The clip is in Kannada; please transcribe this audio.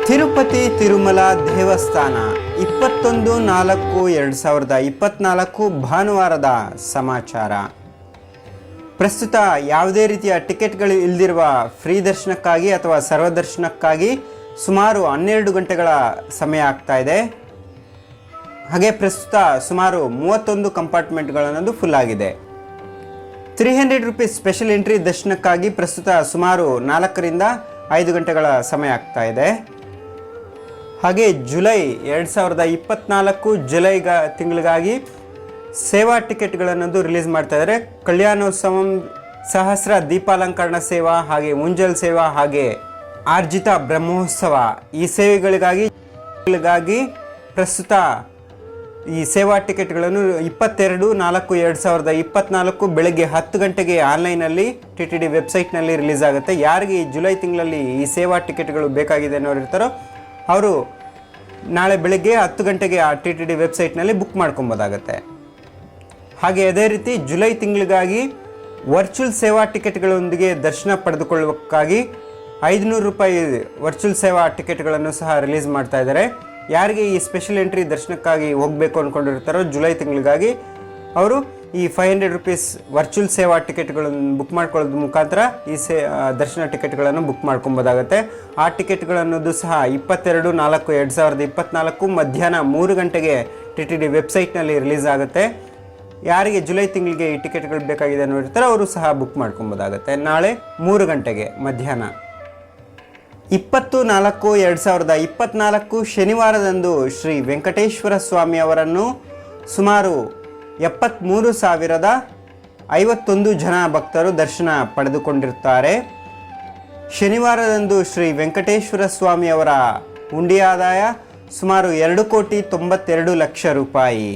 ತಿರುಪತಿ ತಿರುಮಲ ದೇವಸ್ಥಾನ 21/4/2024 ಭಾನುವಾರದ ಸಮಾಚಾರ. ಪ್ರಸ್ತುತ ಯಾವುದೇ ರೀತಿಯ ಟಿಕೆಟ್ಗಳು ಇಲ್ಲದಿರುವ ಫ್ರೀ ದರ್ಶನಕ್ಕಾಗಿ ಅಥವಾ ಸರ್ವದರ್ಶನಕ್ಕಾಗಿ ಸುಮಾರು 12 ಗಂಟೆಗಳ ಸಮಯ ಆಗ್ತಾ ಇದೆ. ಹಾಗೆ ಪ್ರಸ್ತುತ ಸುಮಾರು 31 ಕಂಪಾರ್ಟ್ಮೆಂಟ್ಗಳನ್ನದು ಫುಲ್ ಆಗಿದೆ. 300 ರೂಪೀಸ್ ಸ್ಪೆಷಲ್ ಎಂಟ್ರಿ ದರ್ಶನಕ್ಕಾಗಿ ಪ್ರಸ್ತುತ ಸುಮಾರು 4ರಿಂದ 5 ಗಂಟೆಗಳ ಸಮಯ ಆಗ್ತಾ ಇದೆ. ಹಾಗೆ ಜುಲೈ 2024 ಜುಲೈ ತಿಂಗಳಿಗಾಗಿ ಸೇವಾ ಟಿಕೆಟ್ಗಳನ್ನದು ರಿಲೀಸ್ ಮಾಡ್ತಾ ಇದ್ದಾರೆ. ಕಲ್ಯಾಣೋತ್ಸವಂ, ಸಹಸ್ರ ದೀಪಾಲಂಕರಣ ಸೇವಾ, ಹಾಗೆ ಮುಂಜಲ್ ಸೇವಾ, ಹಾಗೆ ಆರ್ಜಿತ ಬ್ರಹ್ಮೋತ್ಸವ ಈ ಸೇವೆಗಳಿಗಾಗಿ ಪ್ರಸ್ತುತ ಈ ಸೇವಾ ಟಿಕೆಟ್ಗಳನ್ನು 22/4/2024 ಬೆಳಗ್ಗೆ 10 ಗಂಟೆಗೆ ಆನ್ಲೈನಲ್ಲಿ TTD ವೆಬ್ಸೈಟ್ನಲ್ಲಿ ರಿಲೀಸ್ ಆಗುತ್ತೆ. ಯಾರಿಗೆ ಈ ಜುಲೈ ತಿಂಗಳಲ್ಲಿ ಈ ಸೇವಾ ಟಿಕೆಟ್ಗಳು ಬೇಕಾಗಿದೆ ಅನ್ನೋರು ಇರ್ತಾರೋ ಅವರು ನಾಳೆ ಬೆಳಗ್ಗೆ 10 ಗಂಟೆಗೆ ಆ TTD ವೆಬ್ಸೈಟ್ನಲ್ಲಿ ಬುಕ್ ಮಾಡ್ಕೊಬೋದಾಗತ್ತೆ. ಹಾಗೆ ಅದೇ ರೀತಿ ಜುಲೈ ತಿಂಗಳಿಗಾಗಿ ವರ್ಚುವಲ್ ಸೇವಾ ಟಿಕೆಟ್ಗಳೊಂದಿಗೆ ದರ್ಶನ ಪಡೆದುಕೊಳ್ಳುವಕ್ಕಾಗಿ 500 ರೂಪಾಯಿ ವರ್ಚುವಲ್ ಸೇವಾ ಟಿಕೆಟ್ಗಳನ್ನು ಸಹ ರಿಲೀಸ್ ಮಾಡ್ತಾ ಇದ್ದಾರೆ. ಯಾರಿಗೆ ಈ ಸ್ಪೆಷಲ್ ಎಂಟ್ರಿ ದರ್ಶನಕ್ಕಾಗಿ ಹೋಗಬೇಕು ಅಂದ್ಕೊಂಡಿರ್ತಾರೋ ಜುಲೈ ತಿಂಗಳಿಗಾಗಿ ಅವರು ಈ 500 ರೂಪೀಸ್ ವರ್ಚುವಲ್ ಸೇವಾ ಟಿಕೆಟ್ಗಳನ್ನು ಬುಕ್ ಮಾಡ್ಕೊಳ್ಳೋದ್ರ ಮುಖಾಂತರ ಈ ದರ್ಶನ ಟಿಕೆಟ್ಗಳನ್ನು ಬುಕ್ ಮಾಡ್ಕೊಬೋದಾಗುತ್ತೆ. ಆ ಟಿಕೆಟ್ಗಳನ್ನೋದು ಸಹ 22/4/2024 ಮಧ್ಯಾಹ್ನ 3 ಗಂಟೆಗೆ TTD ವೆಬ್ಸೈಟ್ನಲ್ಲಿ ರಿಲೀಸ್ ಆಗುತ್ತೆ. ಯಾರಿಗೆ ಜುಲೈ ತಿಂಗಳಿಗೆ ಈ ಟಿಕೆಟ್ಗಳು ಬೇಕಾಗಿದೆ ಅನ್ನೋರಿರ್ತಾರೆ ಅವರು ಸಹ ಬುಕ್ ಮಾಡ್ಕೊಬೋದಾಗುತ್ತೆ. ನಾಳೆ 3 ಗಂಟೆಗೆ ಮಧ್ಯಾಹ್ನ 20/4/2024 ಶನಿವಾರದಂದು ಶ್ರೀ ವೆಂಕಟೇಶ್ವರ ಸ್ವಾಮಿ ಅವರನ್ನು ಸುಮಾರು 73,051 ಜನ ಭಕ್ತರು ದರ್ಶನ ಪಡೆದುಕೊಂಡಿರುತ್ತಾರೆ. ಶನಿವಾರದಂದು ಶ್ರೀ ವೆಂಕಟೇಶ್ವರ ಸ್ವಾಮಿ ಅವರ ಹುಂಡಿ ಆದಾಯ ಸುಮಾರು 2,92,00,000 ರೂಪಾಯಿ.